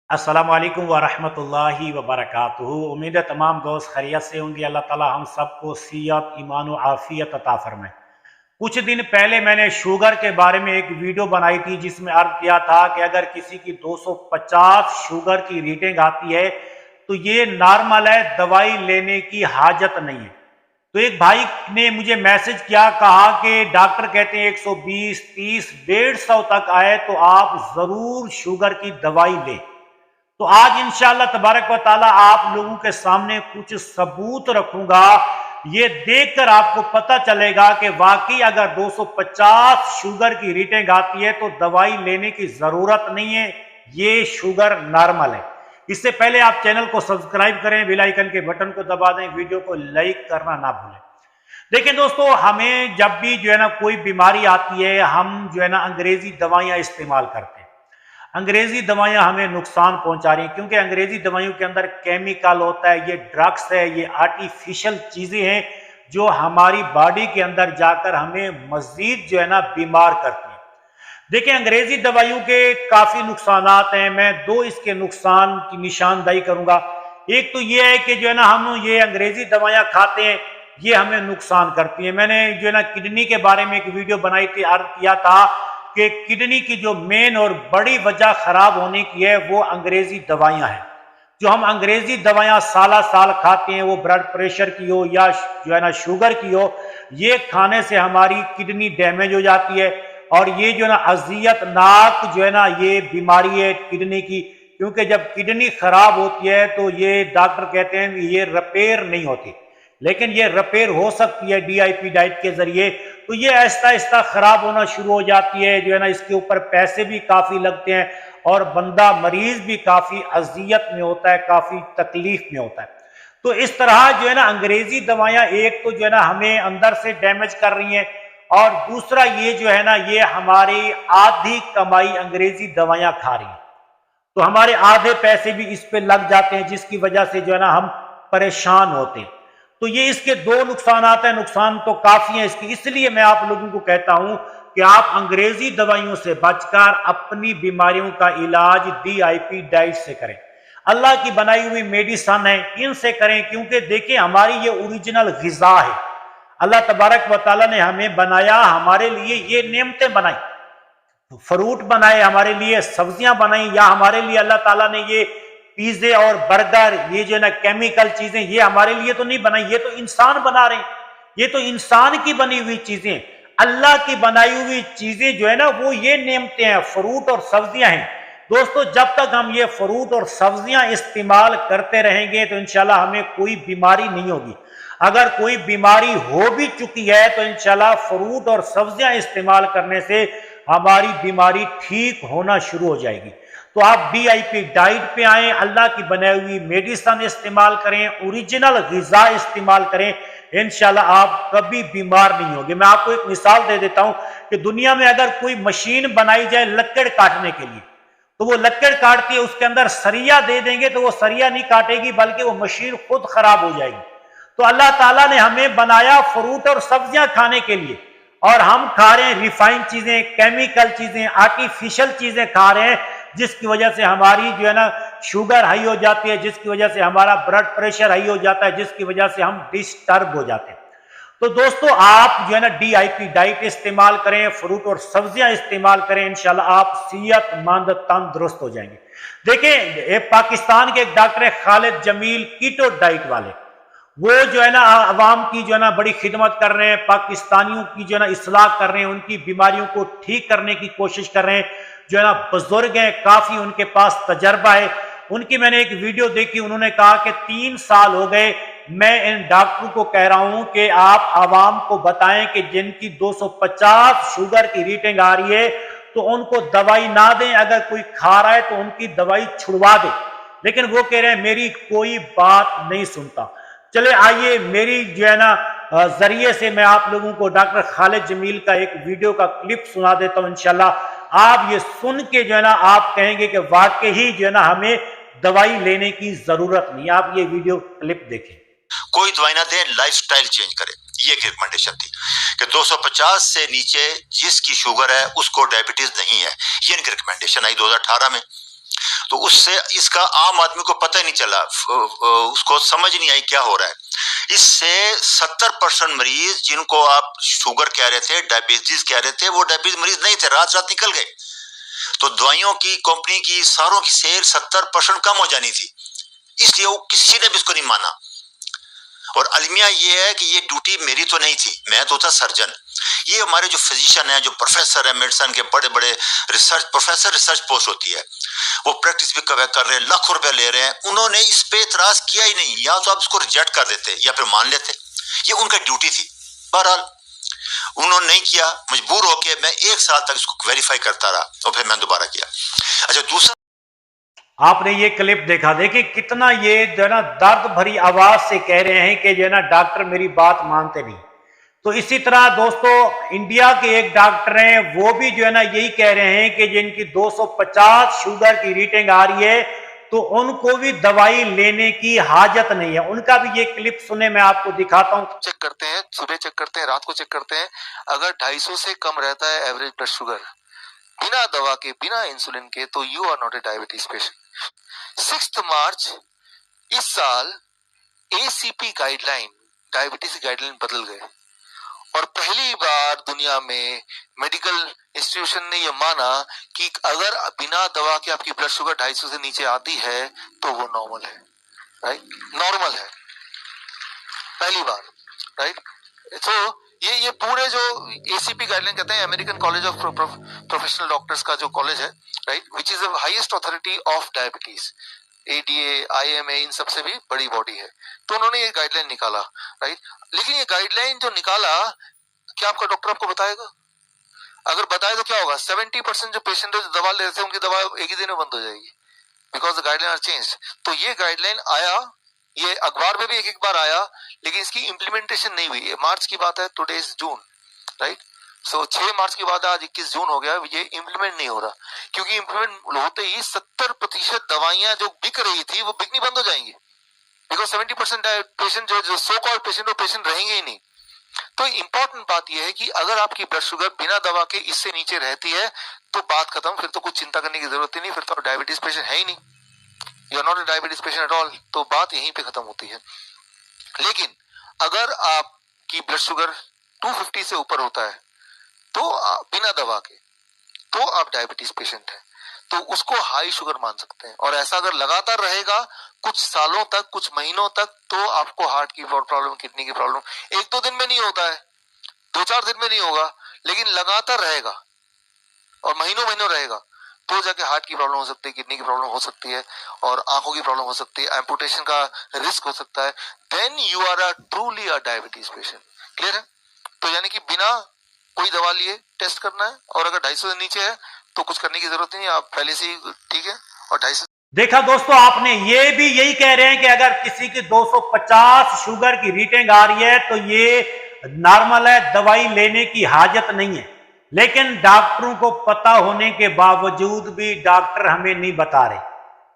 अस्सलाम वालेकुम वरहमतुल्लाहि वबरकातुहू। उम्मीद है तमाम दोस्त खैरियत से होंगे। अल्लाह ताला हम सबको सियत, ईमान और आफियत अता फरमाए। कुछ दिन पहले मैंने शुगर के बारे में एक वीडियो बनाई थी जिसमें अर्ज किया था कि अगर किसी की 250 शुगर की रीडिंग आती है तो ये नॉर्मल है, दवाई लेने की हाजत नहीं है। तो एक भाई ने मुझे मैसेज किया, कहा कि डॉक्टर कहते हैं 120, 30, 150 तक आए तो आप जरूर शुगर की दवाई लें। तो आज इंशाअल्लाह तबारक व ताला आप लोगों के सामने कुछ सबूत रखूंगा। ये देखकर आपको पता चलेगा कि वाकई अगर 250 शुगर की रीडिंग आती है तो दवाई लेने की जरूरत नहीं है, ये शुगर नॉर्मल है। इससे पहले आप चैनल को सब्सक्राइब करें, बेल आइकन के बटन को दबा दें, वीडियो को लाइक करना ना भूलें। देखिए दोस्तों, हमें जब भी जो है ना कोई बीमारी आती है, हम जो है ना अंग्रेजी दवाइयां इस्तेमाल करते हैं। अंग्रेजी दवाइयां हमें नुकसान पहुंचा रही हैं क्योंकि अंग्रेजी दवाइयों के अंदर केमिकल होता है, ये ड्रग्स है, ये आर्टिफिशियल चीजें हैं जो हमारी बॉडी के अंदर जाकर हमें मजीद जो है ना बीमार करती हैं। देखिए, अंग्रेजी दवाइयों के काफी नुकसान हैं। मैं दो इसके नुकसान की निशानदाही करूंगा। एक तो ये है कि जो है ना हम ये अंग्रेजी दवाइयां खाते हैं, ये हमें नुकसान करती है। मैंने जो है ना किडनी के बारे में एक वीडियो बनाई थी, अर्ज किया था कि किडनी की जो मेन और बड़ी वजह खराब होने की है वो अंग्रेजी दवाइयां हैं। जो हम अंग्रेजी दवाइयां साला साल खाते हैं, वो ब्लड प्रेशर की हो या जो है ना शुगर की हो, ये खाने से हमारी किडनी डैमेज हो जाती है। और ये जो है ना अजियतनाक जो है ना ये बीमारी है किडनी की, क्योंकि जब किडनी खराब होती है तो ये डॉक्टर कहते हैं ये रिपेयर नहीं होती, लेकिन ये रिपेयर हो सकती है डीआईपी डाइट के जरिए। तो ये आहिस्ता आहिस्ता खराब होना शुरू हो जाती है, जो है ना इसके ऊपर पैसे भी काफी लगते हैं और बंदा मरीज भी काफी अजियत में होता है, काफी तकलीफ में होता है। तो इस तरह जो है ना अंग्रेजी दवाइयां एक तो जो है ना हमें अंदर से डैमेज कर रही हैं, और दूसरा ये जो है ना ये हमारी आधी कमाई अंग्रेजी दवाइयां खा रही हैं। तो हमारे आधे पैसे भी इस पे लग जाते हैं, जिसकी वजह से जो है ना हम परेशान होते हैं। तो ये इसके दो नुकसान हैं, नुकसान तो काफी हैं इसकी। इसलिए मैं आप लोगों को कहता हूं कि आप अंग्रेजी दवाइयों से बचकर अपनी बीमारियों का इलाज डीआईपी डाइट से करें। अल्लाह की बनाई हुई मेडिसन है, इनसे करें, क्योंकि देखिए हमारी ये ओरिजिनल गिजा है। अल्लाह तबारक व तआला ने हमें बनाया, हमारे लिए ये नेमतें बनाई, फ्रूट बनाए हमारे लिए, सब्जियां बनाई, या हमारे लिए अल्लाह ताला ने ये पिज्जे और बर्गर, ये जो ना केमिकल चीजें, ये हमारे लिए तो नहीं बनाई, ये तो इंसान बना रहे हैं। ये तो इंसान की बनी हुई चीजें, अल्लाह की बनाई हुई चीजें जो है ना वो ये नेमते हैं, फ्रूट और सब्जियां हैं। दोस्तों, जब तक हम ये फ्रूट और सब्जियां इस्तेमाल करते रहेंगे तो इंशाल्लाह हमें कोई बीमारी नहीं होगी। अगर कोई बीमारी हो भी चुकी है तो इंशाल्लाह फ्रूट और सब्जियां इस्तेमाल करने से हमारी बीमारी ठीक होना शुरू हो जाएगी। तो आप डीआईपी डाइट पे आए, अल्लाह की बनाई हुई मेडिसिन इस्तेमाल करें, ओरिजिनल गिजा इस्तेमाल करें, इंशाल्लाह आप कभी बीमार नहीं होंगे। मैं आपको एक मिसाल दे देता हूं कि दुनिया में अगर कोई मशीन बनाई जाए लकड़ काटने के लिए, तो वो लकड़ काटती है, उसके अंदर सरिया दे देंगे तो वो सरिया नहीं काटेगी, बल्कि वो मशीन खुद खराब हो जाएगी। तो अल्लाह ताला ने हमें बनाया फ्रूट और सब्जियां खाने के लिए, और हम खा रहे हैं रिफाइंड चीजें, केमिकल चीजें, आर्टिफिशियल चीजें खा रहे हैं, जिसकी वजह से हमारी जो है ना शुगर हाई हो जाती है, जिसकी वजह से हमारा ब्लड प्रेशर हाई हो जाता है, जिसकी वजह से हम डिस्टर्ब हो जाते हैं। तो दोस्तों, आप जो है ना डीआईपी डाइट इस्तेमाल करें, फ्रूट और सब्जियां इस्तेमाल करें, इंशाल्लाह आप सेहतमंद तंदुरुस्त हो जाएंगे। देखिए, पाकिस्तान के एक डॉक्टर है खालिद जमील, कीटो डाइट वाले, वो जो है ना अवाम की जो है ना बड़ी खिदमत कर रहे हैं, पाकिस्तानियों की जो है ना इस्लाह कर रहे हैं, उनकी बीमारियों को ठीक करने की कोशिश कर रहे हैं। जो है ना बुजुर्ग हैं, काफी उनके पास तजर्बा है। उनकी मैंने एक वीडियो देखी, उन्होंने कहा कि 3 साल हो गए मैं इन डॉक्टरों को कह रहा हूं कि आप आवाम को बताएं कि जिनकी 250 शुगर की रीडिंग आ रही है तो उनको दवाई ना दें, अगर कोई खा रहा है तो उनकी दवाई छुड़वा दें। लेकिन वो कह रहे हैं मेरी कोई बात नहीं सुनता। चले आइए, मेरी जो है ना जरिए से मैं आप लोगों को डॉक्टर खालिद जमील का एक वीडियो का क्लिप सुना देता हूं। इंशाल्लाह आप ये सुन के जो है ना आप कहेंगे कि वाकई ही जो है ना हमें दवाई लेने की जरूरत नहीं। आप ये वीडियो क्लिप देखें। कोई दवाई ना दें, लाइफस्टाइल चेंज करें, ये एक रिकमेंडेशन थी कि 250 से नीचे जिसकी शुगर है उसको डायबिटीज नहीं है। ये इनकी रिकमेंडेशन आई 2018 में। तो उससे इसका आम आदमी को पता ही नहीं चला, उसको समझ नहीं आई क्या हो रहा है। इससे 70% मरीज जिनको आप शुगर कह रहे थे, डायबिटीज कह रहे थे, वो डायबिटीज मरीज नहीं थे, रात रात निकल गए। तो दवाइयों की कंपनी की सारों की सेल 70% कम हो जानी थी, इसलिए वो किसी ने भी इसको नहीं माना। और अलमिया ये है कि ये ड्यूटी मेरी तो नहीं थी, मैं तो था सर्जन। ये हमारे जो फिजिशियन है, जो प्रोफेसर है मेडिसिन के, बड़े बड़े प्रोफेसर रिसर्च पोस्ट होती है, वो प्रैक्टिस भी कर रहे हैं, लाखों रुपए ले रहे हैं, उन्होंने इस पे इतराज किया ही नहीं। या तो आप इसको रिजेक्ट कर देते या फिर मान लेते, ये उनका ड्यूटी थी। बहरहाल उन्होंने नहीं किया, मजबूर होकर मैं 1 साल तक इसको वेरीफाई करता रहा और फिर मैं दोबारा किया। अच्छा, दूसरा आपने ये क्लिप देखा, देखिए कितना ये जो है ना दर्द भरी आवाज से कह रहे हैं कि जो है ना डॉक्टर मेरी बात मानते नहीं। तो इसी तरह दोस्तों इंडिया के एक डॉक्टर हैं, वो भी जो है ना यही कह रहे हैं कि जिनकी 250 शुगर की रीडिंग आ रही है तो उनको भी दवाई लेने की हाजत नहीं है। उनका भी ये क्लिप सुने, मैं आपको दिखाता हूँ। चेक करते हैं, सुबह चेक करते हैं, रात को चेक करते हैं। अगर 250 से कम रहता है एवरेज ब्लड शुगर बिना दवा के, बिना इंसुलिन के, तो you are not a diabetes patient. 6 मार्च इस साल एसीपी गाइडलाइन, डायबिटीज गाइडलाइन बदल गए और पहली बार दुनिया में मेडिकल इंस्टीट्यूशन ने यह माना कि अगर बिना दवा के आपकी ब्लड शुगर 250 से नीचे आती है तो वो नॉर्मल है, राइट, नॉर्मल है, पहली बार, राइट। तो ये पूरे जो एसीपी गाइडलाइन कहते हैं, American college of professional doctors का जो कॉलेज है, right, which is the highest authority of diabetes, ADA, IMA, इन सबसे भी बड़ी बॉडी है। तो उन्होंने ये गाइडलाइन निकाला, राइट। लेकिन ये गाइडलाइन जो निकाला, क्या आपका डॉक्टर आपको बताएगा? अगर बताए तो क्या होगा? 70% जो पेशेंट दवा ले रहे थे उनकी दवा एक ही दिन में बंद हो जाएगी, because the guideline are changed. तो ये गाइडलाइन आया, ये अखबार में भी एक बार आया, लेकिन इसकी इंप्लीमेंटेशन नहीं हुई। ये मार्च की बात है, टुडे इज जून, राइट। सो 6 मार्च के बाद आज 21 जून हो गया, ये इंप्लीमेंट नहीं हो रहा, क्योंकि इंप्लीमेंट होते ही 70% दवाइयां जो बिक रही थी वो बिकनी बंद हो जाएंगी, बिकॉज 70% पेशेंट जो सो कॉल्ड पेशेंट, वो पेशेंट रहेंगे ही नहीं। तो इंपॉर्टेंट बात यह है कि अगर आपकी ब्लड शुगर बिना दवा के इससे नीचे रहती है तो बात खत्म, फिर तो कुछ चिंता करने की जरूरत ही नहीं, फिर तो डायबिटीज पेशेंट है ही नहीं, you are not a diabetes patient at all, तो बात यहीं पे खत्म होती है। लेकिन अगर आपकी ब्लड शुगर 250 से ऊपर होता है तो बिना दवा के, तो आप डायबिटीज पेशेंट हैं, तो उसको हाई शुगर मान सकते हैं। और ऐसा अगर लगातार रहेगा कुछ सालों तक, कुछ महीनों तक, तो आपको हार्ट की प्रॉब्लम, किडनी की प्रॉब्लम 1-2 दिन में नहीं होता है, 2-4 दिन में नहीं होगा, लेकिन लगातार रहेगा और महीनों महीनों रहेगा, तो जाके हार्ट की प्रॉब्लम हो सकती है, किडनी की प्रॉब्लम हो सकती है, और आंखों की प्रॉब्लम हो सकती है, एम्पुटेशन का रिस्क हो सकता है। Then you are truly a diabetes patient. Clear है? तो यानी कि बिना कोई दवा लिए टेस्ट करना है, और अगर 250 से नीचे है तो कुछ करने की जरूरत नहीं है, आप पहले से ही ठीक है। और 250 देखा दोस्तों, आपने ये भी यही कह रहे हैं कि अगर किसी की 250 शुगर की रीडिंग आ रही है तो ये नॉर्मल है, दवाई लेने की हाजत नहीं है। लेकिन डॉक्टरों को पता होने के बावजूद भी डॉक्टर हमें नहीं बता रहे।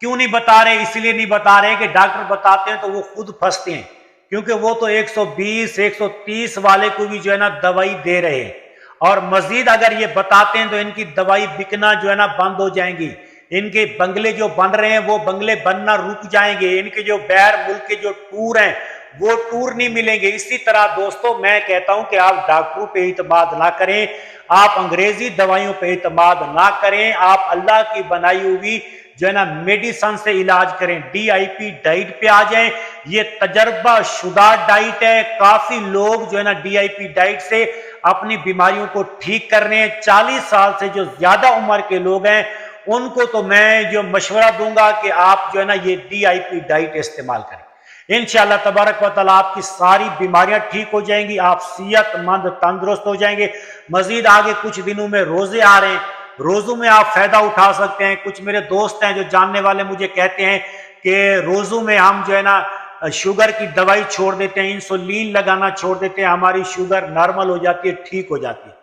क्यों नहीं बता रहे? इसलिए नहीं बता रहे कि डॉक्टर बताते हैं तो वो खुद फंसते हैं, क्योंकि वो तो 120, 130 वाले को भी जो है ना दवाई दे रहे हैं, और मजीद अगर ये बताते हैं तो इनकी दवाई बिकना जो है ना बंद हो जाएंगी। इनके बंगले जो बन रहे हैं वो बंगले बनना रुक जाएंगे, इनके जो बैर मुल्क के जो टूर हैं वो टूर नहीं मिलेंगे। इसी तरह दोस्तों मैं कहता हूं कि आप डॉक्टरों पे इत्माद ना करें, आप अंग्रेजी दवाइयों पे इत्माद ना करें, आप अल्लाह की बनाई हुई जो है ना मेडिसिन से इलाज करें। DIP डाइट पे आ जाएं, ये तजर्बा शुदा डाइट है। काफी लोग जो है ना DIP डाइट से अपनी बीमारियों को ठीक कर रहे हैं। 40 साल से जो ज्यादा उम्र के लोग हैं उनको तो मैं जो मशवरा दूंगा कि आप जो है ना ये DIP डाइट इस्तेमाल करें। इंशाअल्लाह तबारक व तआला आपकी सारी बीमारियां ठीक हो जाएंगी, आप सेहतमंद तंदुरुस्त हो जाएंगे। मजीद आगे कुछ दिनों में रोजे आ रहे हैं, रोजों में आप फायदा उठा सकते हैं। कुछ मेरे दोस्त हैं जो जानने वाले मुझे कहते हैं कि रोजों में हम जो है ना शुगर की दवाई छोड़ देते हैं, इंसुलिन लगाना छोड़ देते हैं, हमारी शुगर नॉर्मल हो जाती है, ठीक हो जाती है।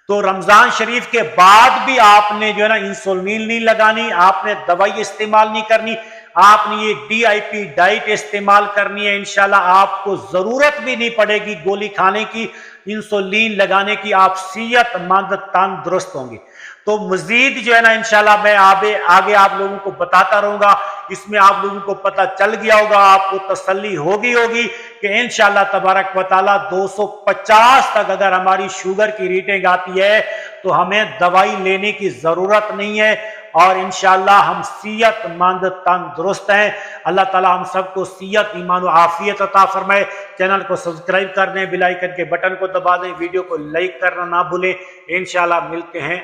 तो रमजान शरीफ के बाद भी आपने जो है ना इंसुलिन नहीं लगानी, आपने दवाई इस्तेमाल नहीं करनी, आपने ये DIP डाइट इस्तेमाल करनी है। इंशाल्लाह आपको जरूरत भी नहीं पड़ेगी गोली खाने की, इंसुलिन लगाने की आप सेहतमंद तंदुरुस्त होंगे। तो मजीद जो है ना इंशाल्लाह मैं आगे आप लोगों को बताता रहूंगा। इसमें आप लोगों को पता चल गया होगा, आपको तसल्ली होगी कि इंशाल्लाह तबारक व तआला 250 तक अगर हमारी शुगर की रीडिंग आती है तो हमें दवाई लेने की जरूरत नहीं है और इंशाल्लाह हम सेहतमंद तंदुरुस्त हैं। अल्लाह ताला हम सबको सेहत, ईमान और आफियत अता फरमाए। चैनल को सब्सक्राइब कर दें, बेल आइकन के बटन को दबा दें, वीडियो को लाइक करना ना भूलें। इंशाल्लाह मिलते हैं।